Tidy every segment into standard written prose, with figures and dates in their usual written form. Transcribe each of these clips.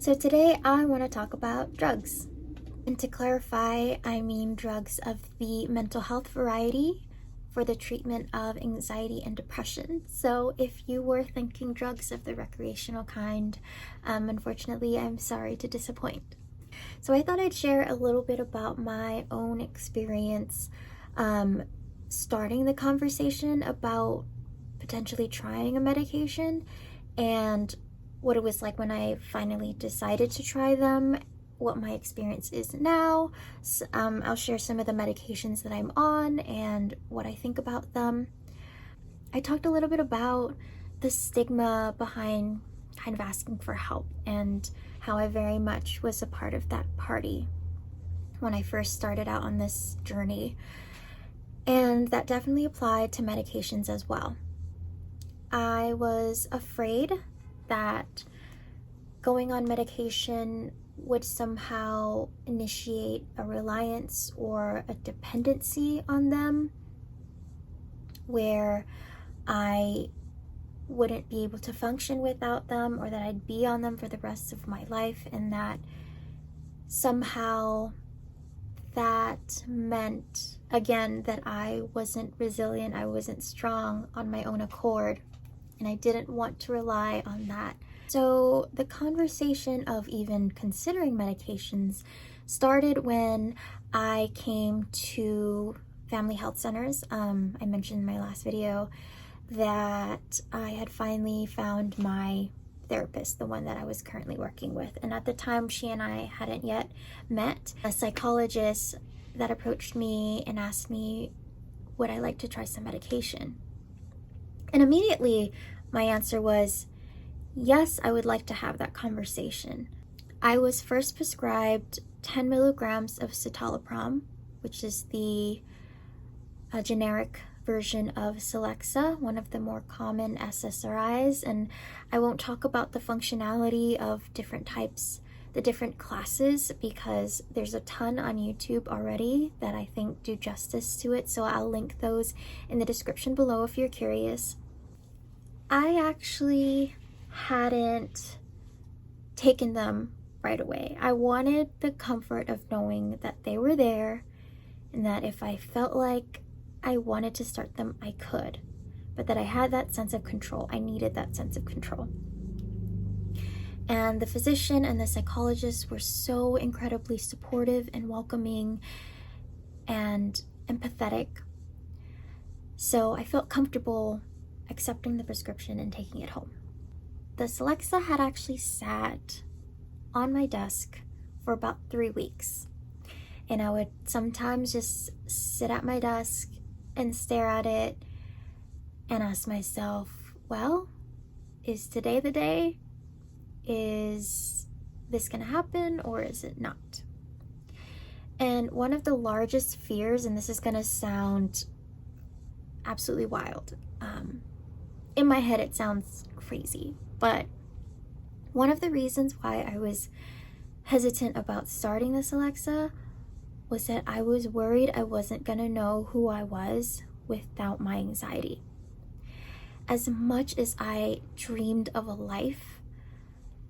So today I want to talk about drugs. And to clarify, I mean drugs of the mental health variety for the treatment of anxiety and depression. So if you were thinking drugs of the recreational kind, unfortunately, I'm sorry to disappoint. So I thought I'd share a little bit about my own experience starting the conversation about potentially trying a medication and what it was like when I finally decided to try them, what my experience is now. I'll share some of the medications that I'm on and what I think about them. I talked a little bit about the stigma behind kind of asking for help and how I very much was a part of that party when I first started out on this journey. And that definitely applied to medications as well. I was afraid that going on medication would somehow initiate a reliance or a dependency on them where I wouldn't be able to function without them, or that I'd be on them for the rest of my life, and that somehow that meant, again, that I wasn't resilient, I wasn't strong on my own accord, and I didn't want to rely on that. So the conversation of even considering medications started when I came to family health centers. I mentioned in my last video that I had finally found my therapist, the one that I was currently working with. And at the time, she and I hadn't yet met. A psychologist that approached me and asked me, would I like to try some medication? And immediately my answer was, yes, I would like to have that conversation. I was first prescribed 10 milligrams of citalopram, which is the generic version of Celexa, one of the more common SSRIs, and I won't talk about the functionality of different types, the different classes, because there's a ton on YouTube already that I think do justice to it, so I'll link those in the description below if you're curious. I actually hadn't taken them right away. I wanted the comfort of knowing that they were there and that if I felt like I wanted to start them, I could, but that I had that sense of control. I needed that sense of control. And the physician and the psychologist were so incredibly supportive and welcoming and empathetic. So I felt comfortable accepting the prescription and taking it home. The Celexa had actually sat on my desk for about 3 weeks. And I would sometimes just sit at my desk and stare at it and ask myself, well, is today the day? Is this gonna happen or is it not? And one of the largest fears, and this is gonna sound absolutely wild, in my head it sounds crazy, but one of the reasons why I was hesitant about starting the Celexa was that I was worried I wasn't gonna know who I was without my anxiety. As much as I dreamed of a life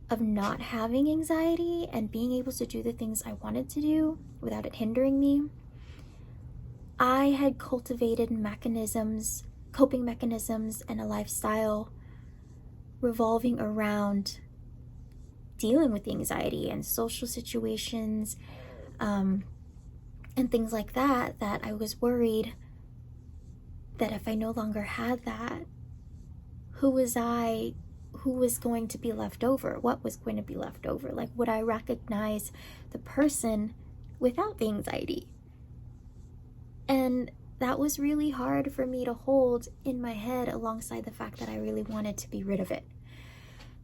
of not having anxiety and being able to do the things I wanted to do without it hindering me, I had cultivated coping mechanisms, and a lifestyle revolving around dealing with the anxiety and social situations, and things like that, that I was worried that if I no longer had that, who was I? Who was going to be left over? What was going to be left over? Like, would I recognize the person without the anxiety? And that was really hard for me to hold in my head alongside the fact that I really wanted to be rid of it.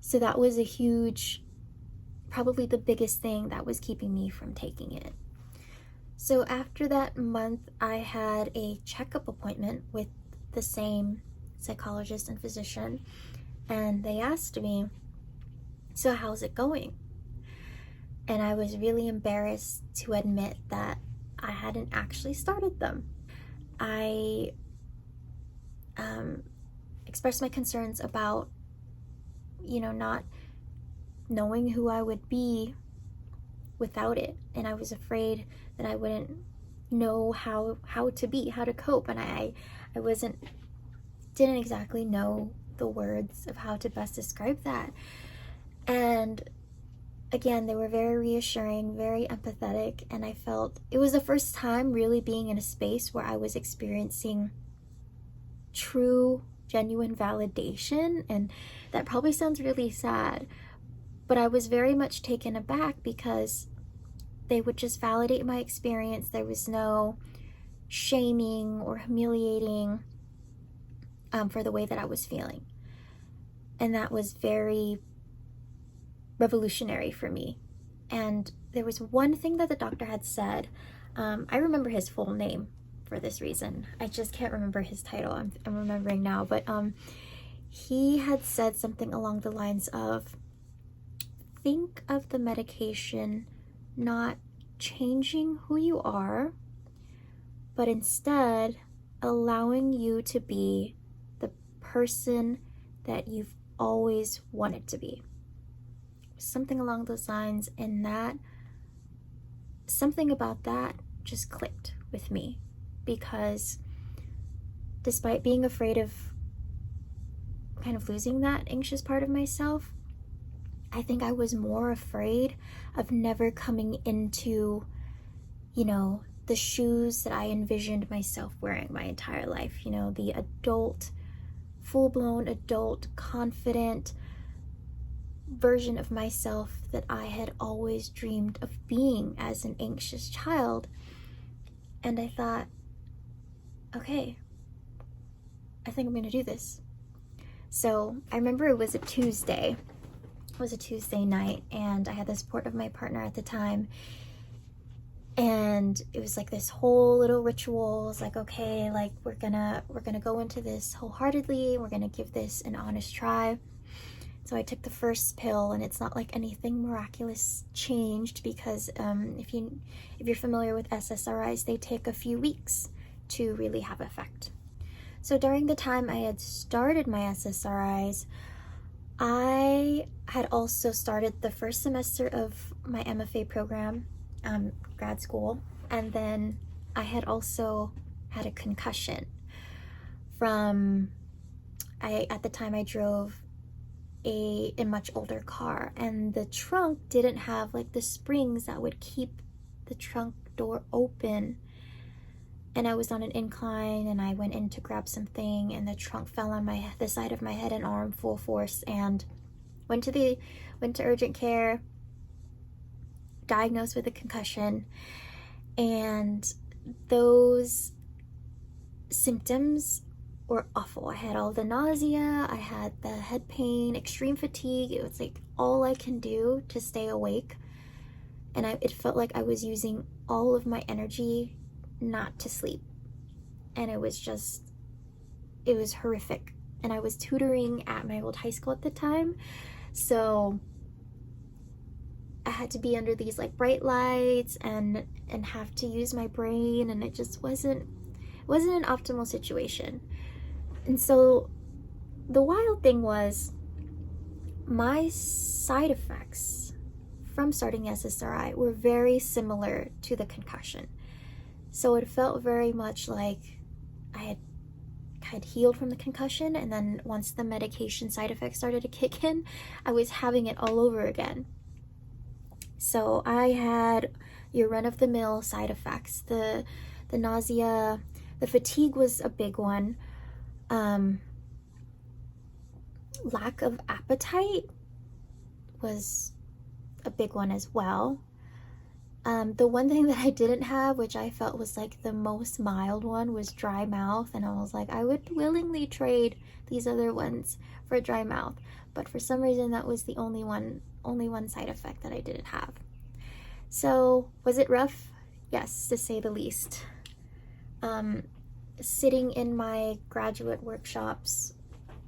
So that was a huge, probably the biggest thing that was keeping me from taking it. So after that month, I had a checkup appointment with the same psychologist and physician, and they asked me, so how's it going? And I was really embarrassed to admit that I hadn't actually started them. I expressed my concerns about, not knowing who I would be without it. And I was afraid that I wouldn't know how to cope. And I didn't exactly know the words of how to best describe that. And again, they were very reassuring, very empathetic, and I felt it was the first time really being in a space where I was experiencing true, genuine validation. And that probably sounds really sad, but I was very much taken aback because they would just validate my experience. There was no shaming or humiliating for the way that I was feeling. And that was very revolutionary for me. And there was one thing that the doctor had said. I remember his full name for this reason. I just can't remember his title. I'm remembering now. But he had said something along the lines of, think of the medication not changing who you are, but instead allowing you to be the person that you've always wanted to be. Something along those lines, and that something about that just clicked with me, because despite being afraid of kind of losing that anxious part of myself, I think I was more afraid of never coming into, the shoes that I envisioned myself wearing my entire life. The adult, full-blown adult, confident version of myself that I had always dreamed of being as an anxious child. And I thought, okay, I think I'm going to do this. So I remember it was a Tuesday. It was a Tuesday night, and I had the support of my partner at the time. And it was like this whole little ritual. It was like, okay, like we're gonna go into this wholeheartedly. We're gonna give this an honest try. So I took the first pill, and it's not like anything miraculous changed, because if you're familiar with SSRIs, they take a few weeks to really have effect. So during the time I had started my SSRIs, I had also started the first semester of my MFA program, grad school, and then I had also had a concussion at the time I drove a much older car, and the trunk didn't have like the springs that would keep the trunk door open. And I was on an incline, and I went in to grab something, and the trunk fell on the side of my head and arm full force, and went to urgent care, diagnosed with a concussion. And those symptoms were awful. I had all the nausea, I had the head pain, extreme fatigue. It was like all I can do to stay awake. And it felt like I was using all of my energy not to sleep. And it was horrific. And I was tutoring at my old high school at the time. So I had to be under these like bright lights and have to use my brain, and it just wasn't an optimal situation. And so the wild thing was, my side effects from starting SSRI were very similar to the concussion. So it felt very much like I had healed from the concussion, and then once the medication side effects started to kick in, I was having it all over again. So I had your run-of-the-mill side effects. The nausea, the fatigue was a big one. Lack of appetite was a big one as well. The one thing that I didn't have, which I felt was like the most mild one, was dry mouth. And I was like, I would willingly trade these other ones for dry mouth. But for some reason, that was the only one side effect that I didn't have. So was it rough? Yes, to say the least. Sitting in my graduate workshops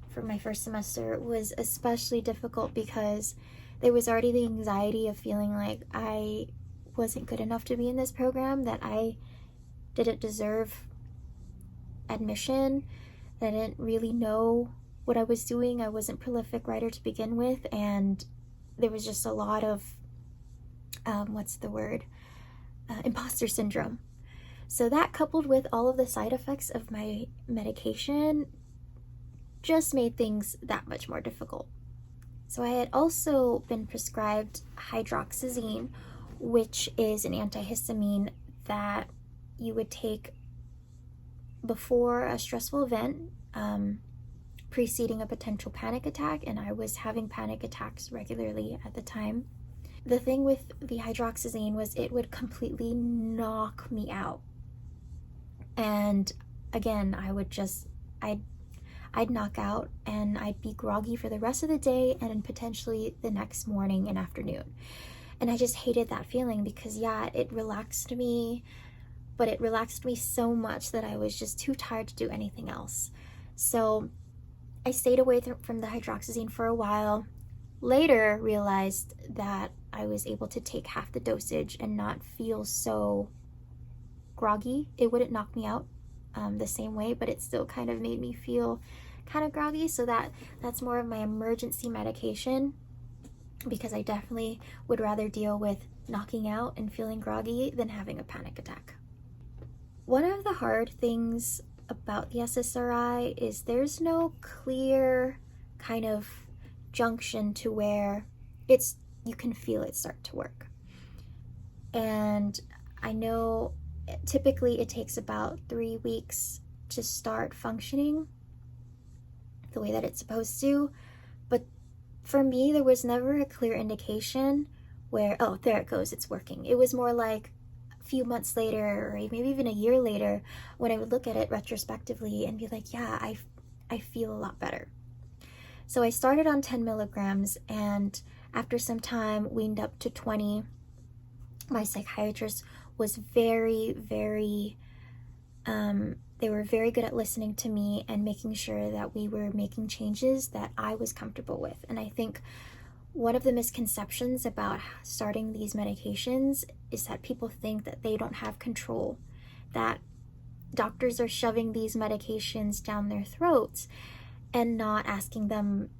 for my first semester was especially difficult, because there was already the anxiety of feeling like I wasn't good enough to be in this program, that I didn't deserve admission, that I didn't really know what I was doing. I wasn't a prolific writer to begin with, and there was just a lot of, imposter syndrome. So that, coupled with all of the side effects of my medication, just made things that much more difficult. So I had also been prescribed hydroxyzine, which is an antihistamine that you would take before a stressful event, preceding a potential panic attack, and I was having panic attacks regularly at the time. The thing with the hydroxyzine was it would completely knock me out. And again, I'd knock out and I'd be groggy for the rest of the day and potentially the next morning and afternoon. And I just hated that feeling because, yeah, it relaxed me, but it relaxed me so much that I was just too tired to do anything else. So I stayed away from the hydroxyzine for a while. Later realized that I was able to take half the dosage and not feel so groggy. It wouldn't knock me out the same way, but it still kind of made me feel kind of groggy. So that's more of my emergency medication, because I definitely would rather deal with knocking out and feeling groggy than having a panic attack. One of the hard things about the SSRI is there's no clear kind of junction to where you can feel it start to work. And I know typically it takes about 3 weeks to start functioning the way that it's supposed to, but for me there was never a clear indication where, oh, there it goes, it's working. It was more like a few months later, or maybe even a year later, when I would look at it retrospectively and be like, yeah, I feel a lot better. So I started on 10 milligrams, and after some time weaned up to 20. My psychiatrist was very, very, they were very good at listening to me and making sure that we were making changes that I was comfortable with. And I think one of the misconceptions about starting these medications is that people think that they don't have control, that doctors are shoving these medications down their throats and not asking them,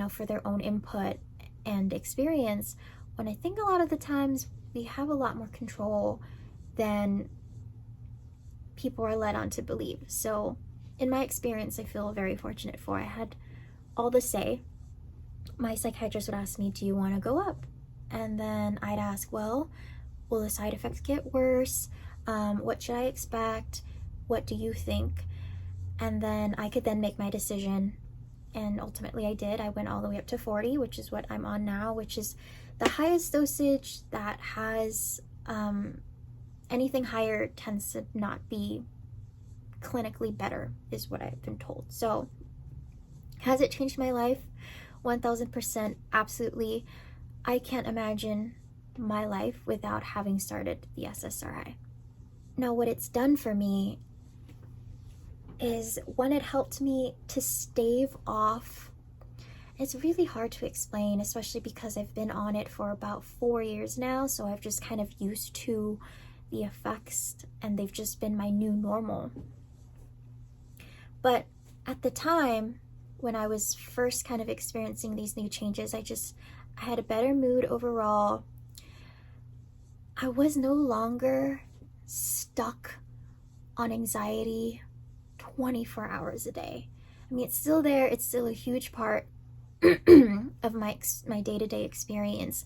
for their own input and experience, when I think a lot of the times we have a lot more control than people are led on to believe. So in my experience, I feel very fortunate for. I had all the say. My psychiatrist would ask me, do you want to go up? And then I'd ask, well, will the side effects get worse? What should I expect? What do you think? And then I could then make my decision. And ultimately I did. I went all the way up to 40, which is what I'm on now, which is the highest dosage that has, anything higher tends to not be clinically better, is what I've been told. So has it changed my life? 1000%, absolutely. I can't imagine my life without having started the SSRI. Now, what it's done for me is, one, it helped me to stave off. It's really hard to explain, especially because I've been on it for about 4 years now, so I've just kind of used to the effects, and they've just been my new normal. But at the time, when I was first kind of experiencing these new changes, I had a better mood overall. I was no longer stuck on anxiety 24 hours a day. I mean, it's still there. It's still a huge part of my day-to-day experience.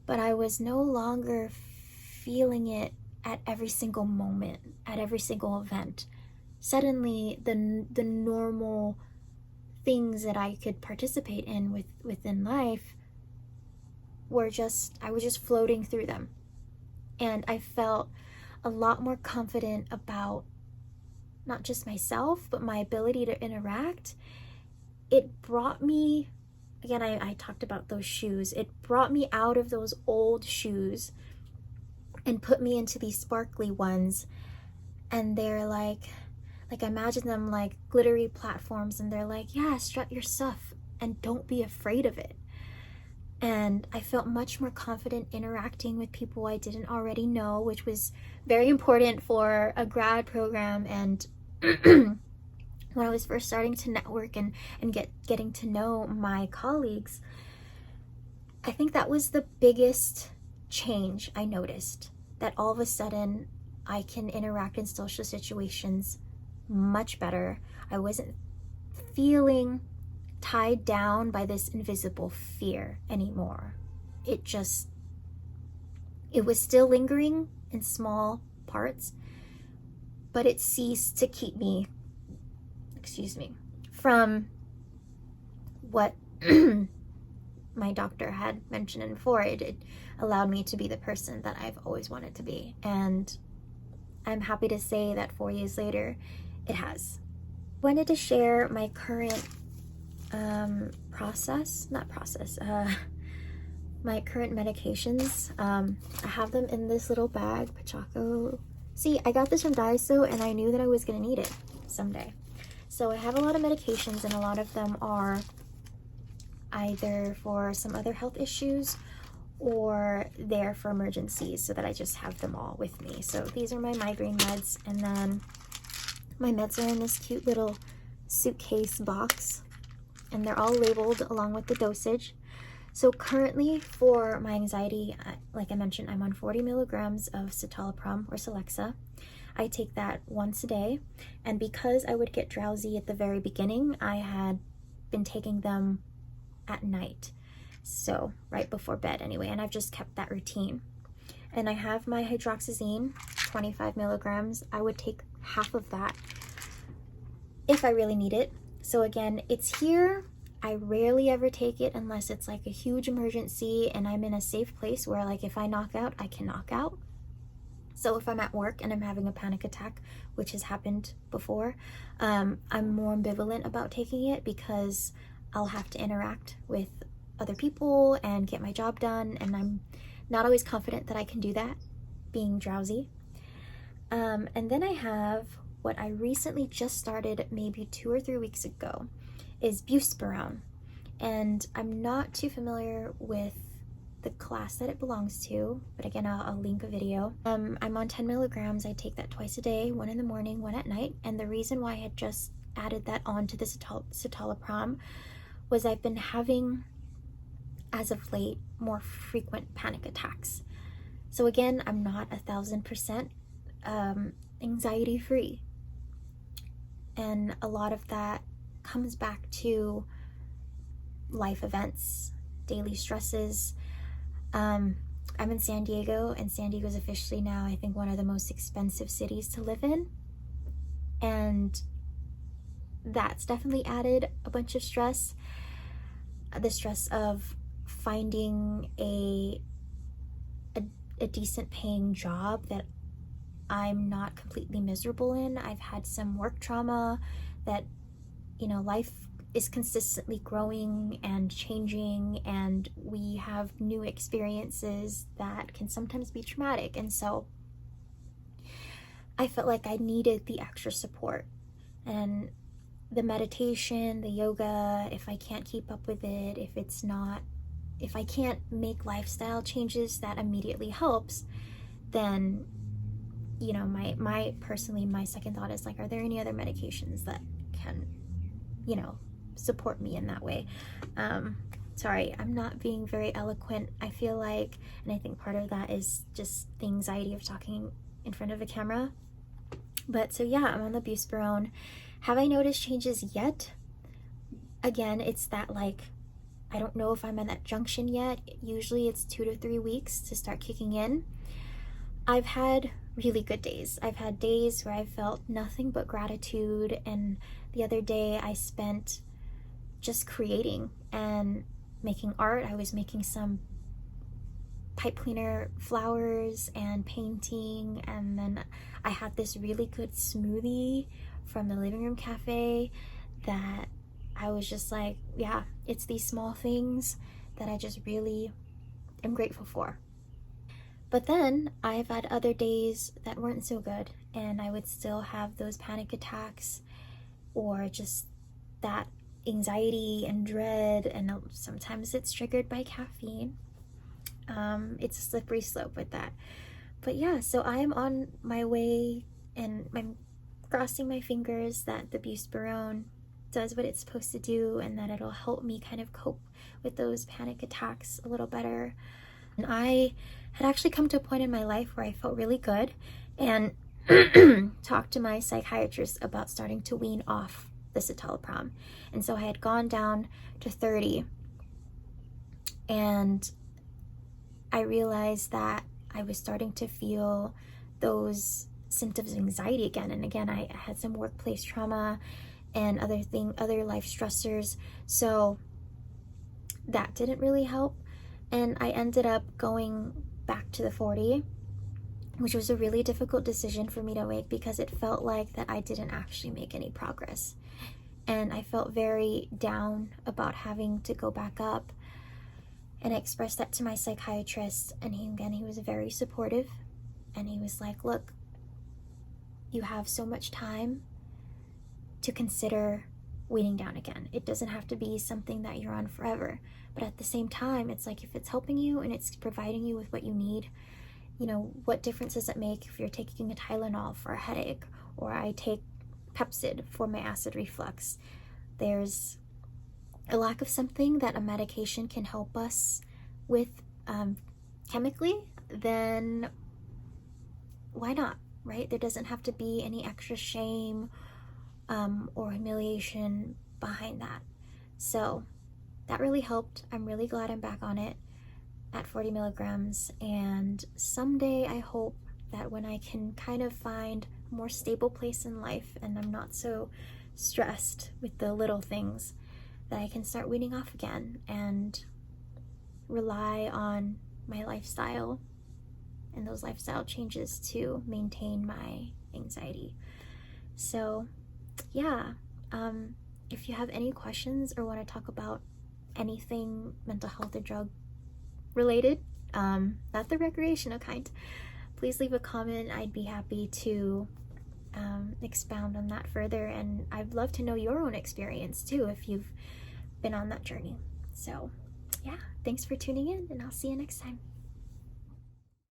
But I was no longer feeling it at every single moment, at every single event. Suddenly, the normal things that I could participate in within life I was just floating through them. And I felt a lot more confident about not just myself, but my ability to interact. It brought me, again, I talked about those shoes. It brought me out of those old shoes and put me into these sparkly ones. And they're like imagine them like glittery platforms, and they're like, yeah, strut your stuff and don't be afraid of it. And I felt much more confident interacting with people I didn't already know, which was very important for a grad program. And when I was first starting to network and getting to know my colleagues, I think that was the biggest change I noticed, that all of a sudden I can interact in social situations much better. I wasn't feeling tied down by this invisible fear anymore. It was still lingering in small parts, but it ceased to keep me, from what my doctor had mentioned before. It allowed me to be the person that I've always wanted to be. And I'm happy to say that 4 years later, it has. Wanted to share my current my current medications. I have them in this little bag, Pachaco. See, I got this from Daiso, and I knew that I was gonna need it someday. So I have a lot of medications, and a lot of them are either for some other health issues or they're for emergencies, so that I just have them all with me. So these are my migraine meds, and then my meds are in this cute little suitcase box, and they're all labeled along with the dosage. So currently for my anxiety, like I mentioned, I'm on 40 milligrams of citalopram or Celexa. I take that once a day, and because I would get drowsy at the very beginning, I had been taking them at night, so right before bed anyway, and I've just kept that routine. And I have my hydroxyzine, 25 milligrams. I would take half of that if I really need it. So again, it's here. I rarely ever take it unless it's like a huge emergency and I'm in a safe place where, like, if I knock out, I can knock out. So if I'm at work and I'm having a panic attack, which has happened before, I'm more ambivalent about taking it because I'll have to interact with other people and get my job done, and I'm not always confident that I can do that being drowsy. And then I have what I recently just started maybe 2 or 3 weeks ago, is buspirone. And I'm not too familiar with the class that it belongs to, but again, I'll link a video. I'm on 10 milligrams. I take that twice a day, 1 in the morning, 1 at night. And the reason why I had just added that on to the citalopram was I've been having, as of late, more frequent panic attacks. So again, I'm not 1,000% anxiety free. And a lot of that comes back to life events, daily stresses. I'm in San Diego, and San Diego is officially now, I think, one of the most expensive cities to live in. And that's definitely added a bunch of stress. The stress of finding a decent paying job that I'm not completely miserable in. I've had some work trauma that, you know, life is consistently growing and changing, and we have new experiences that can sometimes be traumatic. And so I felt like I needed the extra support, and the meditation, the yoga, if I can't keep up with it, if I can't make lifestyle changes that immediately helps, then, you know, my second thought is like, are there any other medications that can, you know, support me in that way? Sorry, I'm not being very eloquent, I feel like, and I think part of that is just the anxiety of talking in front of a camera. But so yeah, I'm on the buspirone. Have I noticed changes yet? Again, it's that, like, I don't know if I'm at that junction yet. Usually it's 2 to 3 weeks to start kicking in. I've had really good days. I've had days where I felt nothing but gratitude, and the other day I spent just creating and making art. I was making some pipe cleaner flowers and painting, and then I had this really good smoothie from the living room cafe that I was just like, yeah, it's these small things that I just really am grateful for. But then I've had other days that weren't so good, and I would still have those panic attacks or just that anxiety and dread, and sometimes it's triggered by caffeine. It's a slippery slope with that. But yeah, so I'm on my way, and I'm crossing my fingers that the buspirone does what it's supposed to do, and that it'll help me kind of cope with those panic attacks a little better. And I had actually come to a point in my life where I felt really good and talked to my psychiatrist about starting to wean off the citalopram. And so I had gone down to 30, and I realized that I was starting to feel those symptoms of anxiety again. And again, I had some workplace trauma and other life stressors. So that didn't really help. And I ended up going back to the 40, which was a really difficult decision for me to make because it felt like that I didn't actually make any progress. And I felt very down about having to go back up. And I expressed that to my psychiatrist, and he was very supportive. And he was like, look, you have so much time to consider weaning down again. It doesn't have to be something that you're on forever. But at the same time, it's like, if it's helping you and it's providing you with what you need, you know, what difference does it make if you're taking a Tylenol for a headache, or I take Pepsid for my acid reflux? There's a lack of something that a medication can help us with chemically, then why not, right? There doesn't have to be any extra shame or humiliation behind that. So that really helped. I'm really glad I'm back on it at 40 milligrams. And someday I hope that when I can kind of find a more stable place in life and I'm not so stressed with the little things, that I can start weaning off again and rely on my lifestyle and those lifestyle changes to maintain my anxiety. So yeah, if you have any questions or want to talk about anything mental health or drug related, not the recreational kind, please leave a comment. I'd be happy to expound on that further, and I'd love to know your own experience too if you've been on that journey. So yeah, thanks for tuning in, and I'll see you next time.